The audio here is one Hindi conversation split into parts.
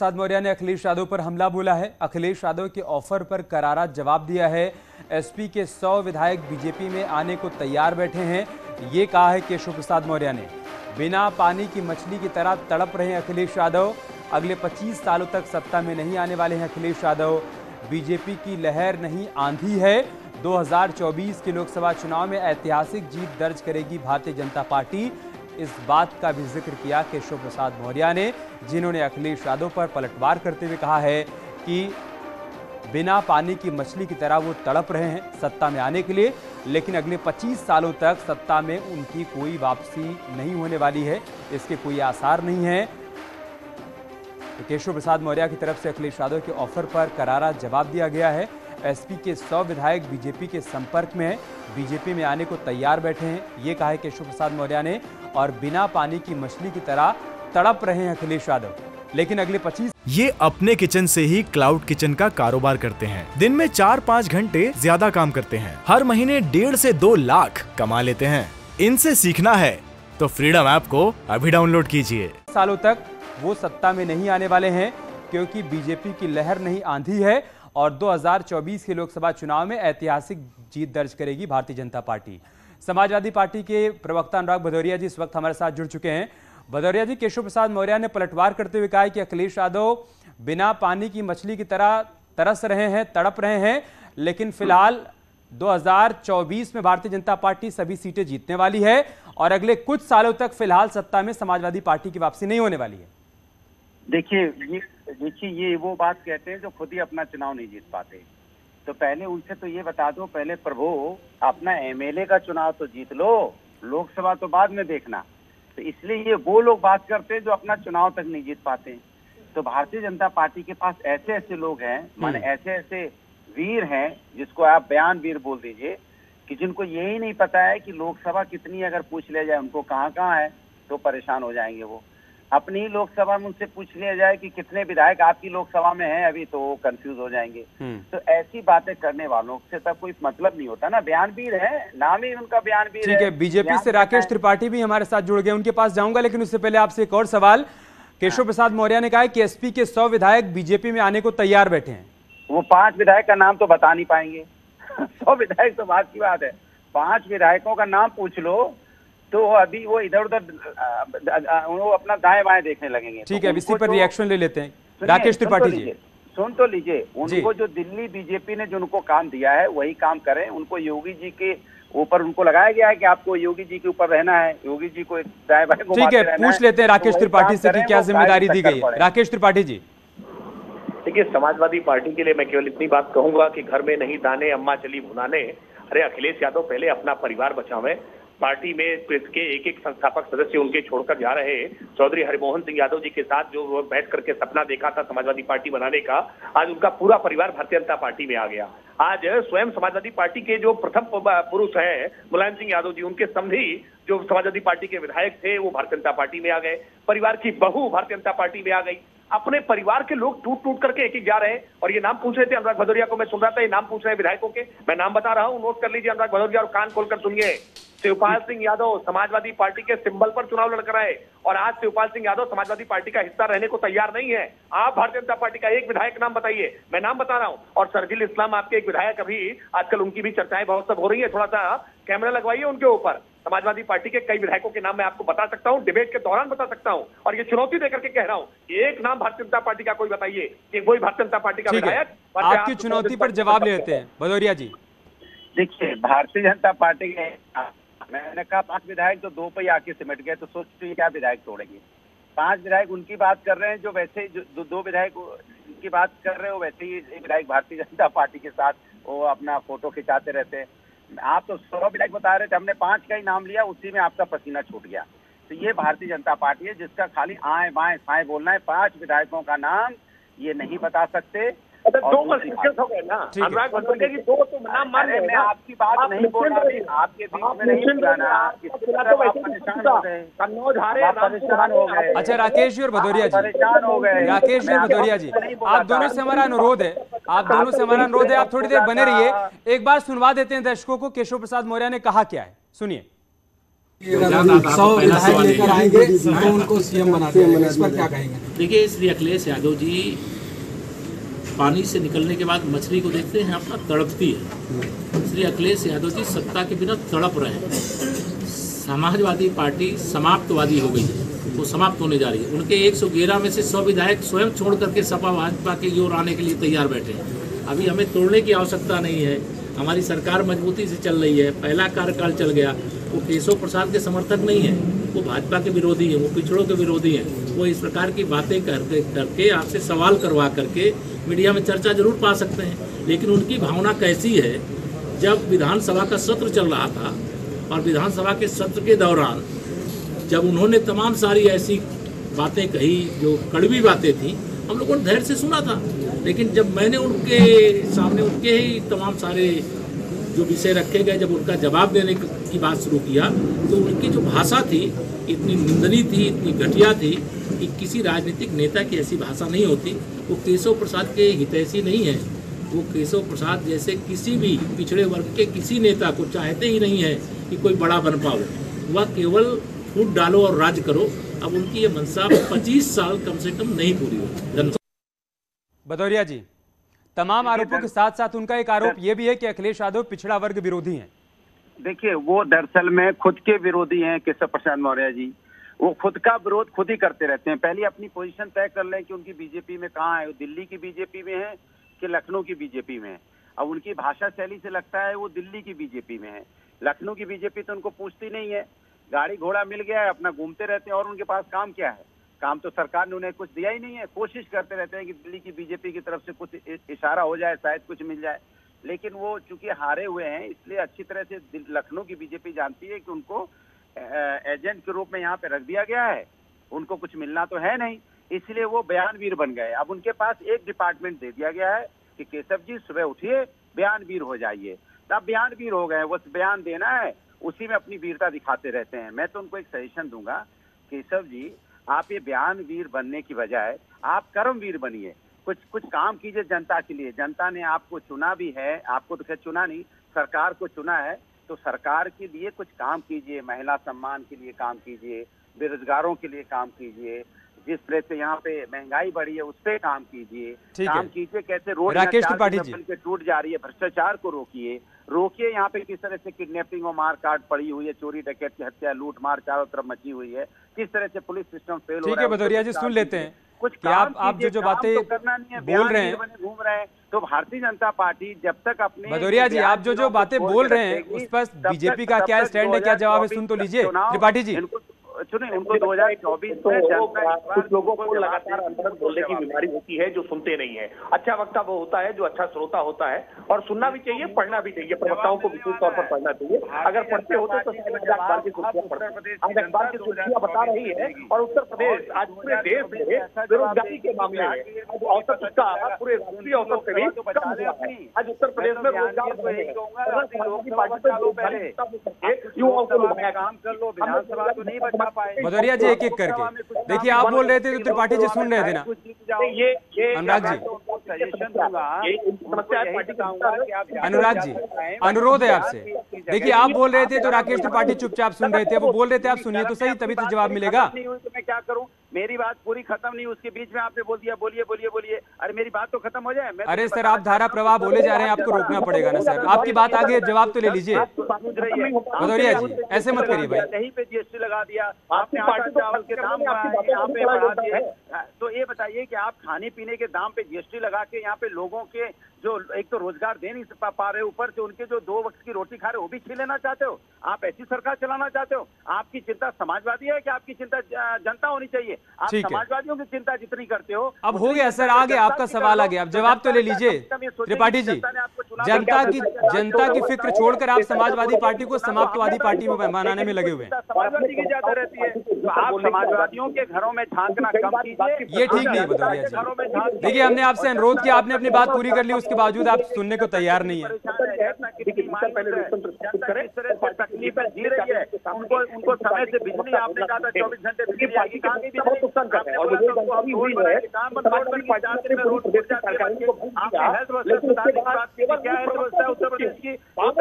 प्रसाद मौर्य ने अखिलेश यादव पर हमला बोला है। अखिलेश यादव के ऑफर पर करारा जवाब दिया है। एसपी के 100 विधायक बीजेपी में आने को तैयार बैठे हैं, ये कहा है केशव प्रसाद मौर्य ने। बिना पानी की मछली की तरह तड़प रहे हैं अखिलेश यादव। अगले 25 सालों तक सत्ता में नहीं आने वाले हैं अखिलेश यादव। बीजेपी की लहर नहीं आंधी है। 2024 के लोकसभा चुनाव में ऐतिहासिक जीत दर्ज करेगी भारतीय जनता पार्टी, इस बात का भी जिक्र किया केशव प्रसाद मौर्य ने, जिन्होंने अखिलेश यादव पर पलटवार करते हुए कहा है कि बिना पानी की मछली की तरह वो तड़प रहे हैं सत्ता में आने के लिए, लेकिन अगले 25 सालों तक सत्ता में उनकी कोई वापसी नहीं होने वाली है, इसके कोई आसार नहीं है। तो केशव प्रसाद मौर्य की तरफ से अखिलेश यादव के ऑफर पर करारा जवाब दिया गया है। एसपी के 100 विधायक बीजेपी के संपर्क में हैं, बीजेपी में आने को तैयार बैठे हैं, ये कहा है केशव प्रसाद मौर्य ने। और बिना पानी की मछली की तरह तड़प रहे हैं अखिलेश यादव, लेकिन अगले 25 ये अपने किचन से ही क्लाउड किचन का कारोबार करते हैं। दिन में 4-5 घंटे ज्यादा काम करते हैं। हर महीने 1.5 से 2 लाख कमा लेते हैं। इनसे सीखना है तो फ्रीडम ऐप को अभी डाउनलोड कीजिए। सालों तक वो सत्ता में नहीं आने वाले हैं, क्योंकि बीजेपी की लहर नहीं आंधी है और 2024 के लोकसभा चुनाव में ऐतिहासिक जीत दर्ज करेगी भारतीय जनता पार्टी। समाजवादी पार्टी के प्रवक्ता अनुराग भदौरिया जी इस वक्त हमारे साथ जुड़ चुके हैं। भदौरिया जी, केशव प्रसाद मौर्य ने पलटवार करते हुए कहा है कि अखिलेश यादव बिना पानी की मछली की तरह तरस रहे हैं, तड़प रहे हैं, लेकिन फिलहाल 2024 में भारतीय जनता पार्टी सभी सीटें जीतने वाली है और अगले कुछ सालों तक फिलहाल सत्ता में समाजवादी पार्टी की वापसी नहीं होने वाली है। देखिए ये वो बात कहते हैं जो खुद ही अपना चुनाव नहीं जीत पाते। तो पहले उनसे तो ये बता दो, पहले प्रभु अपना एमएलए का चुनाव तो जीत लो, लोकसभा तो बाद में देखना। तो इसलिए ये वो लोग बात करते हैं जो अपना चुनाव तक नहीं जीत पाते। तो भारतीय जनता पार्टी के पास ऐसे ऐसे लोग हैं, माने ऐसे ऐसे वीर हैं, जिसको आप बयान वीर बोल दीजिए, कि जिनको यही नहीं पता है कि लोकसभा कितनी, अगर पूछ लिया जाए उनको कहाँ कहाँ है तो परेशान हो जाएंगे। वो अपनी लोकसभा में उनसे पूछ लिया जाए कि कितने विधायक आपकी लोकसभा में हैं अभी, तो वो कंफ्यूज हो जाएंगे। तो ऐसी बातें करने वालों से तब कोई मतलब नहीं होता ना। बयानवीर है, नाम ही उनका बयानवीर है। ठीक है, बीजेपी से राकेश त्रिपाठी भी हमारे साथ जुड़ गए, उनके पास जाऊंगा, लेकिन उससे पहले आपसे एक और सवाल। केशव प्रसाद मौर्य ने कहा है कि एसपी के 100 विधायक बीजेपी में आने को तैयार बैठे हैं। वो 5 विधायक का नाम तो बता नहीं पाएंगे। 100 विधायक तो बात की बात है, 5 विधायकों का नाम पूछ लो तो अभी वो इधर उधर वो अपना दाएं बाएं देखने लगेंगे। ठीक है, इसी पर रिएक्शन ले लेते हैं। राकेश त्रिपाठी जी, सुन तो लीजिए। उनको जो दिल्ली बीजेपी ने जो उनको काम दिया है वही काम करें। उनको योगी जी के ऊपर उनको लगाया गया है कि आपको योगी जी के ऊपर रहना है, योगी जी को दाएं बाएं घुमाते रहना है। ठीक है, पूछ लेते हैं राकेश त्रिपाठी से कि क्या जिम्मेदारी दी गई है। राकेश त्रिपाठी जी, देखिए, समाजवादी पार्टी के लिए मैं केवल इतनी बात कहूंगा कि घर में नहीं दाने, अम्मा चली भुनाने। अरे अखिलेश यादव पहले अपना परिवार बचावें। पार्टी में के एक संस्थापक सदस्य उनके छोड़कर जा रहे चौधरी हरिमोहन सिंह यादव जी के साथ जो बैठ करके सपना देखा था समाजवादी पार्टी बनाने का, आज उनका पूरा परिवार भारतीय जनता पार्टी में आ गया। आज स्वयं समाजवादी पार्टी के जो प्रथम पुरुष हैं मुलायम सिंह यादव जी, उनके समधी जो समाजवादी पार्टी के विधायक थे वो भारतीय जनता पार्टी में आ गए। परिवार की बहू भारतीय जनता पार्टी में आ गई। अपने परिवार के लोग टूट टूट करके एक जा रहे हैं। और ये नाम पूछ रहे थे अनुराग भदौरिया को, मैं सुन रहा था, ये नाम पूछ रहे हैं विधायकों के, मैं नाम बता रहा हूं, नोट कर लीजिए अनुराग भदौरिया और कान खोलकर सुनिए। शिवपाल सिंह यादव समाजवादी पार्टी के सिंबल पर चुनाव लड़ कर आए और आज शिवपाल सिंह यादव समाजवादी पार्टी का हिस्सा रहने को तैयार नहीं है। आप भारतीय जनता पार्टी का एक विधायक नाम बताइए, मैं नाम बता रहा हूं। और शर्जील इस्लाम आपके एक विधायक, अभी आजकल उनकी भी चर्चाएं बहुत सब हो रही है, थोड़ा सा कैमरा लगवाइए उनके ऊपर। समाजवादी पार्टी के कई विधायकों के नाम मैं आपको बता सकता हूं, डिबेट के दौरान बता सकता हूं, और ये चुनौती देकर के कह रहा हूं कि एक नाम भारतीय जनता पार्टी का कोई बताइए कि कोई भारतीय जनता पार्टी का विधायक। आपकी चुनौती पर जवाब लेते हैं भदौरिया जी। देखिए, भारतीय जनता पार्टी के मैंने कहा 5 विधायक तो 2 पे आके सिमट गए, तो सोचिए क्या विधायक तोड़ेंगे। 5 विधायक उनकी बात कर रहे हैं जो वैसे जो 2 विधायक उनकी बात कर रहे हो, वैसे ही एक विधायक भारतीय जनता पार्टी के साथ वो अपना फोटो खिंचाते रहते हैं। आप तो 100 विधायक बता रहे थे, हमने 5 का ही नाम लिया, उसी में आपका पसीना छूट गया। तो ये भारतीय जनता पार्टी है जिसका खाली आए बाएं साएं बोलना है। 5 विधायकों का नाम ये नहीं बता सकते। 2 हो गए ना अनुराग भदौरिया जी, 2 तो नाम मान रहे हैं। मैं आपकी बात नहीं बोल रहा, आपके बीच में नहीं बुलाना। परेशान हो गए। अच्छा राकेश जी और भदौरिया जी, परेशान हो गए। राकेश जी और भदौरिया जी, आप दोनों से हमारा अनुरोध है, आप थोड़ी देर बने रहिए। एक बार सुनवा देते हैं दर्शकों को केशव प्रसाद मौर्य ने कहा क्या है, सुनिए। 100 विधायक लेकर आएंगे तो उनको सीएम बनाते हैं, इस पर क्या कहेंगे? देखिए, श्री अखिलेश यादव जी पानी से निकलने के बाद मछली को देखते हैं अपना तड़पती है। श्री अखिलेश यादव जी सत्ता के बिना तड़प रहे हैं। समाजवादी पार्टी समाप्तवादी हो गई है, वो समाप्त होने जा रही है। उनके 111 में से 100 विधायक स्वयं छोड़ करके सपा भाजपा के ओर आने के लिए तैयार बैठे हैं। अभी हमें तोड़ने की आवश्यकता नहीं है, हमारी सरकार मजबूती से चल रही है। पहला कार्यकाल चल गया, वो केशव प्रसाद के समर्थक नहीं है, वो भाजपा के विरोधी हैं, वो पिछड़ों के विरोधी हैं। वो इस प्रकार की बातें करके आपसे सवाल करवा करके मीडिया में चर्चा जरूर पा सकते हैं, लेकिन उनकी भावना कैसी है? जब विधानसभा का सत्र चल रहा था और विधानसभा के सत्र के दौरान जब उन्होंने तमाम सारी ऐसी बातें कही जो कड़वी बातें थी, हम लोगों ने धैर्य से सुना था। लेकिन जब मैंने उनके सामने उनके ही तमाम सारे जो विषय रखे गए, जब उनका जवाब देने की बात शुरू किया, तो उनकी जो भाषा थी इतनी निंदनीय थी, इतनी घटिया थी कि किसी राजनीतिक नेता की ऐसी भाषा नहीं होती। वो केशव प्रसाद के हितैषी नहीं है, वो केशव प्रसाद जैसे किसी भी पिछड़े वर्ग के किसी नेता को चाहते ही नहीं है कि कोई बड़ा बन पाओ। वह केवल फूट डालो और राज करो। अब उनकी ये मंशा 25 साल कम से कम नहीं पूरी हुई। भदौरिया जी, तमाम आरोपों के साथ साथ उनका एक आरोप यह भी है कि अखिलेश यादव पिछड़ा वर्ग विरोधी हैं। देखिए, वो दरअसल में खुद के विरोधी हैं केशव प्रसाद मौर्य जी। वो खुद का विरोध खुद ही करते रहते हैं। पहले अपनी पोजीशन तय कर लें कि उनकी बीजेपी में कहाँ है, वो दिल्ली की बीजेपी में है कि लखनऊ की बीजेपी में है। अब उनकी भाषा शैली से लगता है वो दिल्ली की बीजेपी में है। लखनऊ की बीजेपी तो उनको पूछती नहीं है, गाड़ी घोड़ा मिल गया है, अपना घूमते रहते हैं। और उनके पास काम क्या है? काम तो सरकार ने उन्हें कुछ दिया ही नहीं है। कोशिश करते रहते हैं कि दिल्ली की बीजेपी की तरफ से कुछ इशारा हो जाए, शायद कुछ मिल जाए। लेकिन वो चूंकि हारे हुए हैं, इसलिए अच्छी तरह से लखनऊ की बीजेपी जानती है कि उनको एजेंट के रूप में यहाँ पे रख दिया गया है, उनको कुछ मिलना तो है नहीं, इसलिए वो बयानवीर बन गए। अब उनके पास एक डिपार्टमेंट दे दिया गया है कि केशव जी सुबह उठिए, बयानवीर हो जाइए। तब बयानवीर हो गए, वो बयान देना है, उसी में अपनी वीरता दिखाते रहते हैं। मैं तो उनको एक सजेशन दूंगा, केशव जी आप ये बयानवीर बनने की बजाय आप कर्मवीर बनिए। कुछ काम कीजिए जनता के लिए। जनता ने आपको चुना भी है, आपको तो खैर चुना नहीं, सरकार को चुना है, तो सरकार के लिए कुछ काम कीजिए। महिला सम्मान के लिए काम कीजिए, बेरोजगारों के लिए काम कीजिए, जिस तरह से यहाँ पे महंगाई बढ़ी है उस पर काम कीजिए। काम कीजिए कैसे रोड राकेश त्रिपाठी जी के टूट जा रही है, भ्रष्टाचार को रोकिए यहाँ पे किस तरह से किडनैपिंग और मारकाट पड़ी हुई है, चोरी डकैती हत्या लूट मार चारों तरफ मची हुई है, किस तरह से पुलिस सिस्टम फेल हो रहा है। ठीक है भदौरिया जी, सुन लेते हैं कुछ कि आप जो बातें तो करना नहीं है, बोल रहे हैं, घूम रहे हैं। तो भारतीय जनता पार्टी जब तक अपने भदौरिया जी आप जो बातें बोल रहे हैं उस पर बीजेपी का क्या स्टैंड है, क्या जवाब है, सुन तो लीजिए त्रिपाठी जी। सुनिए, उनको 2024 में कुछ लोगों को लगातार अंदर बोलने की बीमारी होती है जो सुनते नहीं है। अच्छा वक्ता वो होता है जो अच्छा श्रोता होता है, और सुनना भी चाहिए, पढ़ना भी चाहिए। प्रवक्ताओं को विशेष तौर पर पढ़ना चाहिए। अगर पढ़ते होते तो अखबार की सुर्खियां पढ़ते। आज अखबार की सुर्खियां बता रही है, और उत्तर प्रदेश आज पूरे देश में बेरोजगारी के मामले में आज औसत उसका पूरे राष्ट्रीय औसत से भी कम हुआ है। आज उत्तर प्रदेश में रोजगार युवाओं को लुभाया काम कर लो, विधानसभा तो नहीं बचा पाए। भदौरिया जी एक एक करके देखिए, आप बोल रहे थे तो त्रिपाठी जी सुन रहे थे ना। अनुराग जी, अनुराग जी अनुरोध है आपसे। देखिए आप बोल रहे थे तो राकेश त्रिपाठी चुपचाप सुन रहे थे, वो बोल रहे थे आप सुनिए तो सही, तभी तो जवाब मिलेगा। मैं क्या करूं, मेरी बात पूरी खत्म नहीं, उसके बीच में आपने बोल दिया बोलिए बोलिए बोलिए। अरे मेरी बात तो खत्म हो जाए। अरे सर आप धारा प्रवाह बोले जा रहे हैं, आपको रोकना पड़ेगा ना सर। आपकी बात आगे, जवाब तो ले लीजिए। भदौरिया जी ऐसे मत करिए भाई। यहीं पे जीएसटी लगा दिया आपने, आटा चावल के दाम यहाँ पे बढ़ा दिए। तो ये बताइए कि आप खाने पीने के दाम पे जीएसटी लगा के यहाँ पे लोगों के जो एक तो रोजगार दे नहीं पा रहे, ऊपर से उनके जो 2 वक्त की रोटी खा रहे वो भी छीन लेना चाहते हो? आप ऐसी सरकार चलाना चाहते हो? आपकी चिंता समाजवादी है कि आपकी चिंता जनता होनी चाहिए? आप समाजवादियों की चिंता जितनी करते हो। अब हो गया सर, आगे आपका सवाल आ गया, अब जवाब तो ले लीजिए त्रिपाठी जी। जनता की फिक्र छोड़कर आप समाजवादी पार्टी को समाप्तवादी पार्टी में बनाने में लगे हुए हैं। समाजवादी की ज्यादा रहती है, तो आप समाजवादियों के घरों में झांकना कम कीजिए। ये ठीक नहीं है भदौरिया जी। देखिए हमने आपसे अनुरोध किया, आपने अपनी बात पूरी कर ली, उसके बावजूद आप सुनने को तैयार नहीं है। तकलीफ जी रही है उनको समय से बिजली, आपने कहा था 24 घंटे बिजली आएगी, कहाँ की बिजली? उत्तर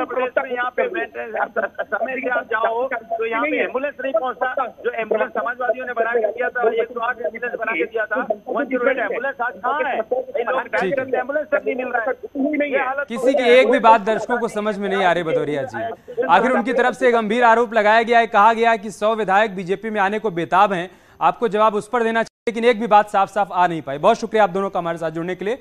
प्रदेश में यहाँ पे समय से आप जाओ तो यहाँ पे एम्बुलेंस नहीं पहुंचता, जो एम्बुलेंस समाजवादियों ने बना के दिया था, 108 एम्बुलेंस बना के दिया था, 108 एम्बुलेंस आज कहाँ है? एम्बुलेंस तक नहीं मिल रहा है। किसी की एक भी बात दर्शकों को समझ में नहीं आ रही भदौरिया जी। आखिर उनकी तरफ से गंभीर आरोप लगाया गया है, कहा गया है कि 100 विधायक बीजेपी में आने को बेताब हैं। आपको जवाब उस पर देना चाहिए, लेकिन एक भी बात साफ साफ आ नहीं पाई। बहुत शुक्रिया आप दोनों का हमारे साथ जुड़ने के लिए।